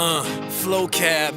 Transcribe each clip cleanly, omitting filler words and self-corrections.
Flow Cab.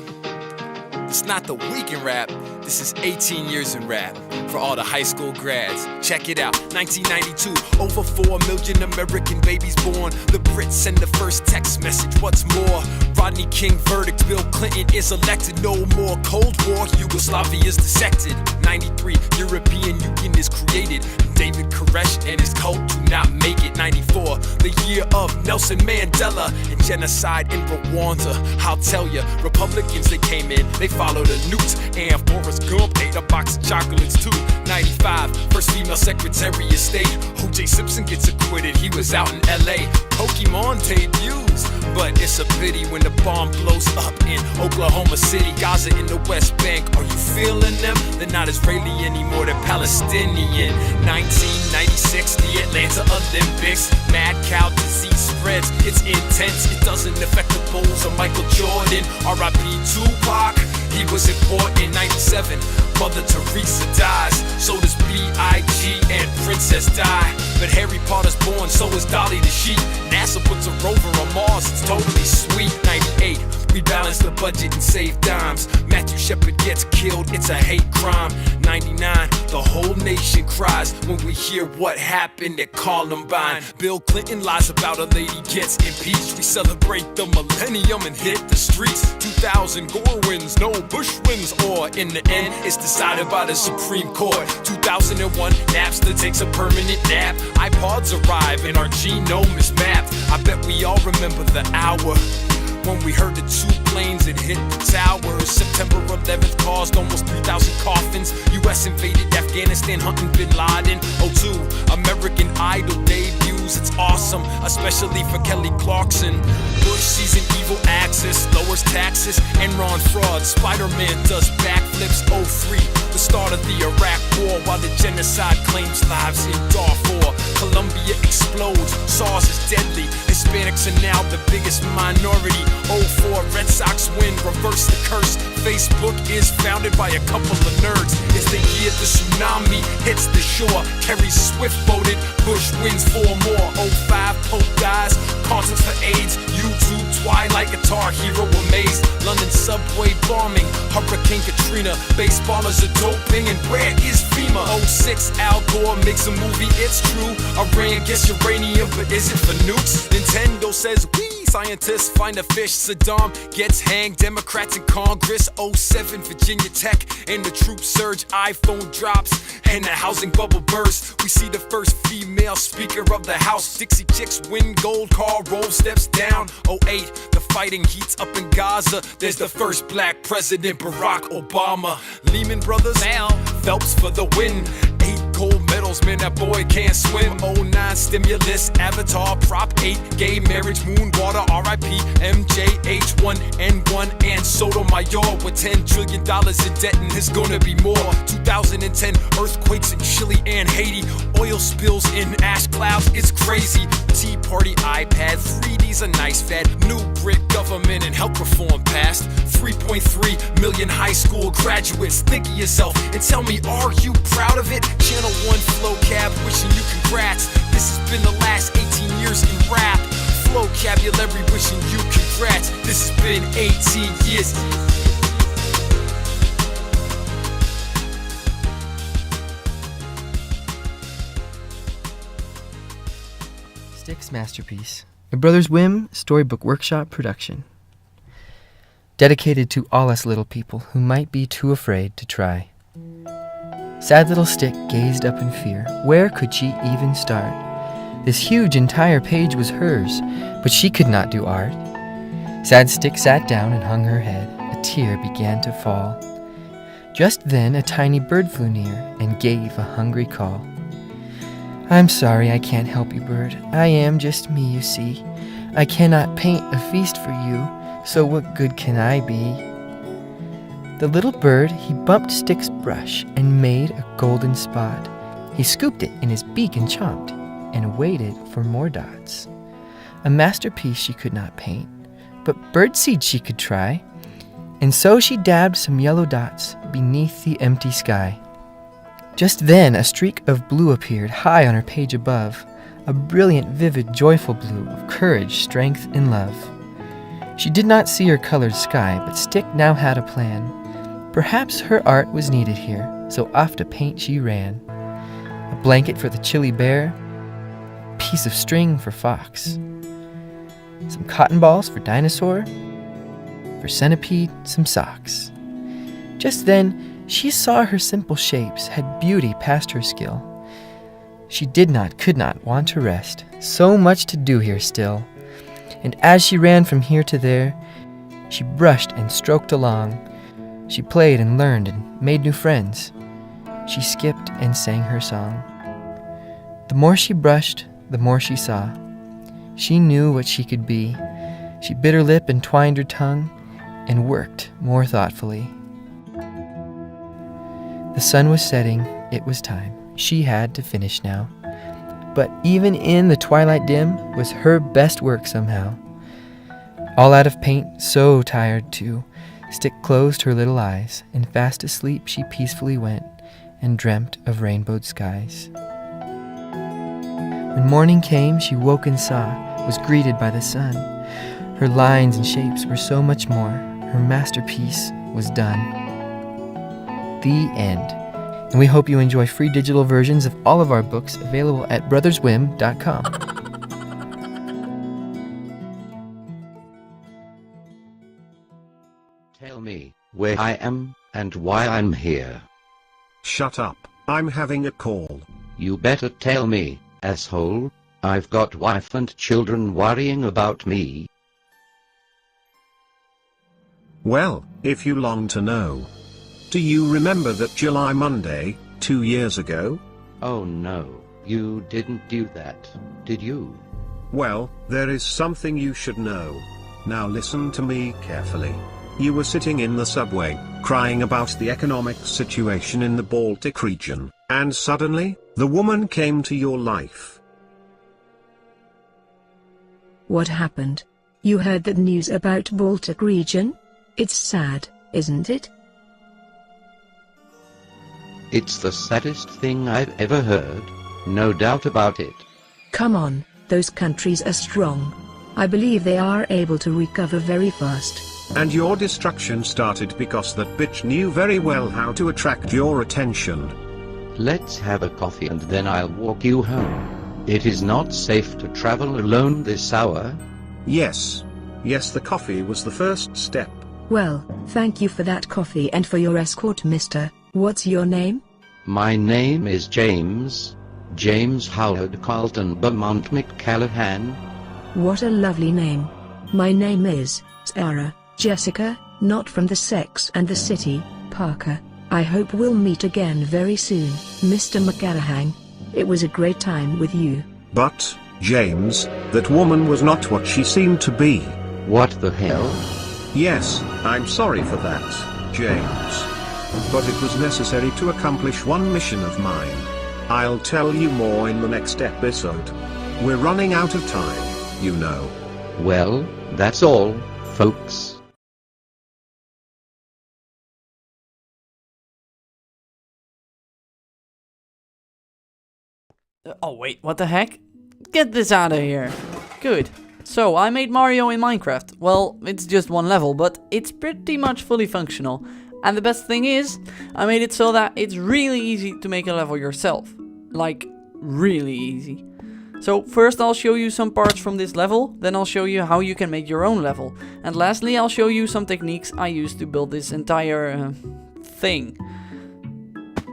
It's not the weekend rap. This is 18 years in rap for all the high school grads. Check it out. 1992, over 4 million American babies born. The Brits send the first text message. What's more? Rodney King verdict. Bill Clinton is elected. No more Cold War. Yugoslavia is dissected. 93, European Union is created. David Koresh and his cult do not make it. 94, the year of Nelson Mandela and genocide in Rwanda. I'll tell ya, Republicans, they came in, they followed the newts, and Forrest Gump ate a box of chocolates too. 95, first female Secretary of State. O.J. Simpson gets acquitted, he was out in L.A. Pokemon debuts, but it's a pity when the bomb blows up in Oklahoma City. Gaza in the West Bank, are you feeling them? They're not Israeli anymore, they're Palestinian. 1996, the Atlanta Olympics. Mad cow disease spreads, it's intense. It doesn't affect the Bulls or Michael Jordan. R.I.P. Tupac, he was important. 97, Mother Teresa dies. So does B.I.G. and Princess Di. But Harry Potter's born, so is Dolly the sheep. NASA puts a rover on Mars, it's totally sweet. 98, we balance the budget and save dimes. Matthew Shepard gets killed, it's a hate crime. 99, the whole nation cries when we hear what happened at Columbine. Bill Clinton lies about a lady gets impeached. We celebrate the millennium and hit the streets. 2000, Gore wins, no Bush wins, or in the end, it's decided by the Supreme Court. 2001, Napster takes a permanent nap. iPods arrive and our genome is mapped. I bet we all remember the hour when we heard the 2 planes that hit the towers. September 11th caused almost 3,000 coffins. U.S. invaded Afghanistan, hunting Bin Laden. 02, American Idol debuts. It's awesome, especially for Kelly Clarkson. Bush sees an evil axis, lowers taxes, Enron fraud. Spider-Man does backflips. 03, the start of the Iraq War, while the genocide claims lives in Darfur. Colombia explodes, SARS is deadly. Hispanics are now the biggest minority. 04, Red Sox win, reverse the curse. Facebook is founded by a couple of nerds. It's the year the tsunami hits the shore. Kerry Swift voted, Bush wins 4 more. 05, Pope dies, concerts for AIDS. YouTube, Twilight, Guitar Hero, Amazed. London subway bombing, Hurricane Katrina. Baseballers are doping, and where is FEMA? 06, Al Gore makes a movie, it's true. Iran gets uranium, but is it for nukes? Nintendo says we. Scientists find a fish. Saddam gets hanged. Democrats in Congress. 07, Virginia Tech and the troops surge. iPhone drops and the housing bubble bursts. We see the first female speaker of the House. Dixie Chicks win gold. Karl Rove steps down. 08, the fighting heats up in Gaza. There's the first black president, Barack Obama. Lehman Brothers, Phelps for the win. 8 gold medals, man, that boy can't swim. 09, stimulus, Avatar, Prop 8, gay marriage, moon, water, RIP, MJ, H1N1, and Sotomayor. With $10 trillion in debt, and there's gonna be more. 2010, earthquakes in Chile and Haiti. Oil spills in ash clouds, it's crazy. Tea Party, iPad, 3D's a nice fad. New Brit government and health reform passed. 3.3 million high school graduates. Think of yourself and tell me, are you proud of it? Channel 1 Flow Cab, wishing you congrats. This has been the last 18 years in rap. Flowcabulary, wishing you congrats. This has been 18 years. Styx Masterpiece, a Brothers Whim Storybook Workshop production. Dedicated to all us little people who might be too afraid to try. Sad little Stick gazed up in fear. Where could she even start? This huge entire page was hers, but she could not do art. Sad Stick sat down and hung her head. A tear began to fall. Just then a tiny bird flew near and gave a hungry call. I'm sorry I can't help you, bird. I am just me, you see. I cannot paint a feast for you, so what good can I be? The little bird, he bumped Stick's brush and made a golden spot. He scooped it in his beak and chomped, and waited for more dots. A masterpiece she could not paint, but birdseed she could try. And so she dabbed some yellow dots beneath the empty sky. Just then a streak of blue appeared high on her page above, a brilliant, vivid, joyful blue of courage, strength, and love. She did not see her colored sky, but Stick now had a plan. Perhaps her art was needed here, so off to paint she ran. A blanket for the chilly bear, a piece of string for Fox, some cotton balls for Dinosaur, for Centipede, some socks. Just then, she saw her simple shapes had beauty past her skill. She could not want to rest, so much to do here still. And as she ran from here to there, she brushed and stroked along. She played and learned and made new friends. She skipped and sang her song. The more she brushed, the more she saw. She knew what she could be. She bit her lip and twined her tongue and worked more thoughtfully. The sun was setting. It was time. She had to finish now. But even in the twilight dim was her best work somehow. All out of paint, so tired too, Stick closed her little eyes, and fast asleep she peacefully went and dreamt of rainbowed skies. When morning came, she woke and saw, was greeted by the sun. Her lines and shapes were so much more. Her masterpiece was done. The end. And we hope you enjoy free digital versions of all of our books available at brotherswhim.com. Tell me where I am and why I'm here. Shut up, I'm having a call. You better tell me, asshole. I've got wife and children worrying about me. Well, if you long to know. Do you remember that July Monday, 2 years ago? Oh no, you didn't do that, did you? Well, there is something you should know. Now listen to me carefully. You were sitting in the subway, crying about the economic situation in the Baltic region, and suddenly, the woman came to your life. What happened? You heard the news about Baltic region? It's sad, isn't it? It's the saddest thing I've ever heard, no doubt about it. Come on, those countries are strong. I believe they are able to recover very fast. And your destruction started because that bitch knew very well how to attract your attention. Let's have a coffee and then I'll walk you home. It is not safe to travel alone this hour. Yes. Yes, the coffee was the first step. Well, thank you for that coffee and for your escort, mister. What's your name? My name is James. James Howard Carlton Beaumont McCallahan. What a lovely name. My name is Sarah Jessica, not from the Sex and the City, Parker. I hope we'll meet again very soon, Mr. McCallahan. It was a great time with you. But, James, that woman was not what she seemed to be. What the hell? Yes, I'm sorry for that, James. But it was necessary to accomplish one mission of mine. I'll tell you more in the next episode. We're running out of time, you know. Well, that's all, folks. Oh wait, what the heck? Get this out of here. Good. So, I made Mario in Minecraft. Well, it's just one level, but it's pretty much fully functional. And the best thing is, I made it so that it's really easy to make a level yourself. Like, really easy. So, first I'll show you some parts from this level, then I'll show you how you can make your own level. And lastly, I'll show you some techniques I used to build this entire thing.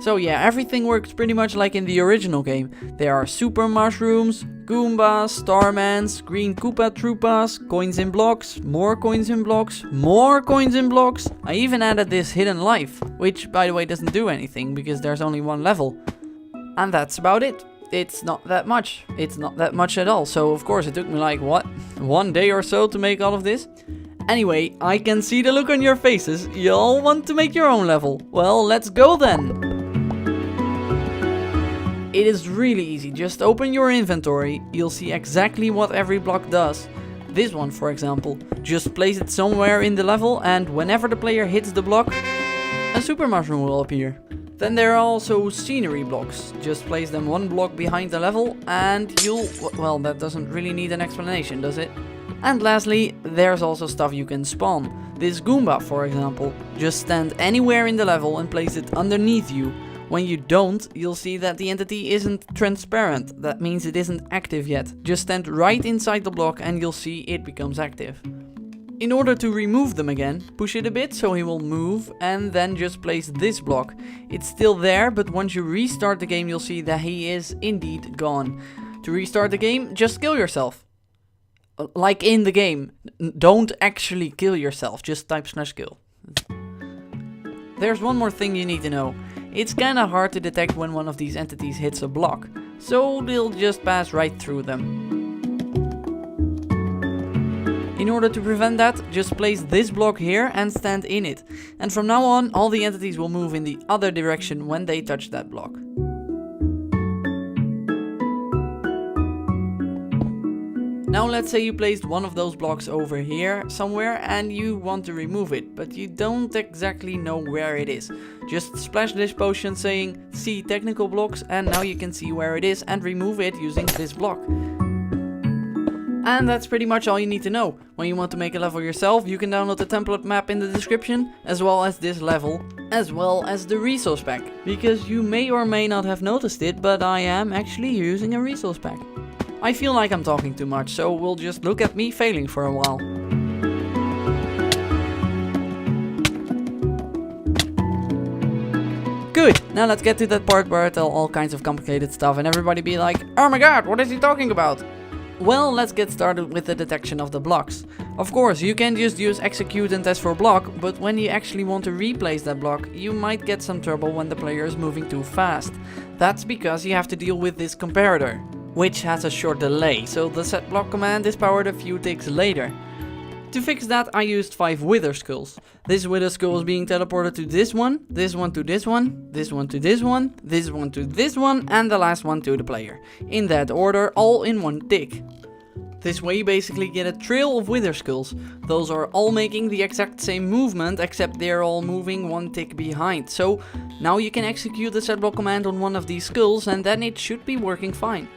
So yeah, everything works pretty much like in the original game. There are super mushrooms, Goombas, Starmans, green Koopa Troopas, coins in blocks, more coins in blocks, more coins in blocks. I even added this hidden life, which by the way doesn't do anything because there's only one level. And that's about it. It's not that much. It's not that much at all. So of course it took me like, what? 1 day or so to make all of this? Anyway, I can see the look on your faces. You all want to make your own level. Well, let's go then. It is really easy, just open your inventory, you'll see exactly what every block does. This one, for example, just place it somewhere in the level and whenever the player hits the block, a super mushroom will appear. Then there are also scenery blocks, just place them one block behind the level and you'll... well, that doesn't really need an explanation, does it? And lastly, there's also stuff you can spawn. This Goomba, for example, just stand anywhere in the level and place it underneath you. When you don't, you'll see that the entity isn't transparent. That means it isn't active yet. Just stand right inside the block and you'll see it becomes active. In order to remove them again, push it a bit so he will move and then just place this block. It's still there, but once you restart the game, you'll see that he is indeed gone. To restart the game, just kill yourself. Like in the game. Don't actually kill yourself, just type /kill. There's one more thing you need to know. It's kinda hard to detect when one of these entities hits a block, so they'll just pass right through them. In order to prevent that, just place this block here and stand in it. And from now on, all the entities will move in the other direction when they touch that block. Now let's say you placed one of those blocks over here somewhere and you want to remove it, but you don't exactly know where it is. Just splash this potion saying see technical blocks and now you can see where it is and remove it using this block. And that's pretty much all you need to know. When you want to make a level yourself, you can download the template map in the description, as well as this level, as well as the resource pack. Because you may or may not have noticed it, but I am actually using a resource pack. I feel like I'm talking too much, so we'll just look at me failing for a while. Good, now let's get to that part where I tell all kinds of complicated stuff and everybody be like, oh my god, what is he talking about? Well, let's get started with the detection of the blocks. Of course, you can just use execute and test for block, but when you actually want to replace that block, you might get some trouble when the player is moving too fast. That's because you have to deal with this comparator, which has a short delay, so the set block command is powered a few ticks later. To fix that, I used 5 wither skulls. This wither skull is being teleported to this one to this one, this one to this one, this one to this one, and the last one to the player. In that order, all in one tick. This way you basically get a trail of wither skulls. Those are all making the exact same movement, except they're all moving one tick behind. So now you can execute the set block command on one of these skulls and then it should be working fine.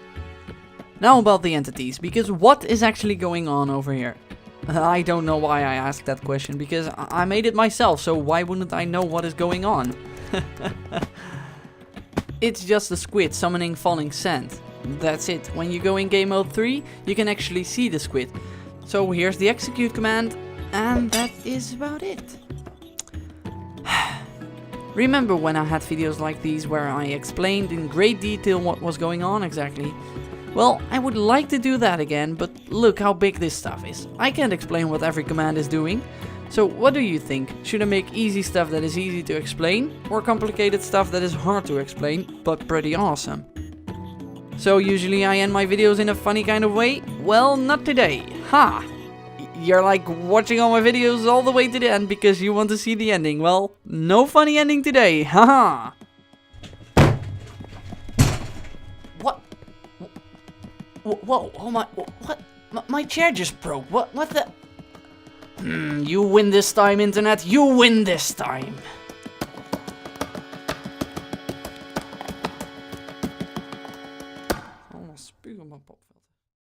Now about the entities, because what is actually going on over here? I don't know why I asked that question, because I made it myself, so why wouldn't I know what is going on? It's just a squid summoning falling sand. That's it. When you go in game mode 3, you can actually see the squid. So here's the execute command, and that is about it. Remember when I had videos like these where I explained in great detail what was going on exactly? Well, I would like to do that again, but look how big this stuff is. I can't explain what every command is doing. So what do you think? Should I make easy stuff that is easy to explain, or complicated stuff that is hard to explain, but pretty awesome? So usually I end my videos in a funny kind of way? Well, not today. Ha! You're like watching all my videos all the way to the end because you want to see the ending. Well, no funny ending today. Haha! What? Whoa, oh my, what? My chair just broke. What the? You win this time, internet. You win this time. Almost spuug op mijn pop.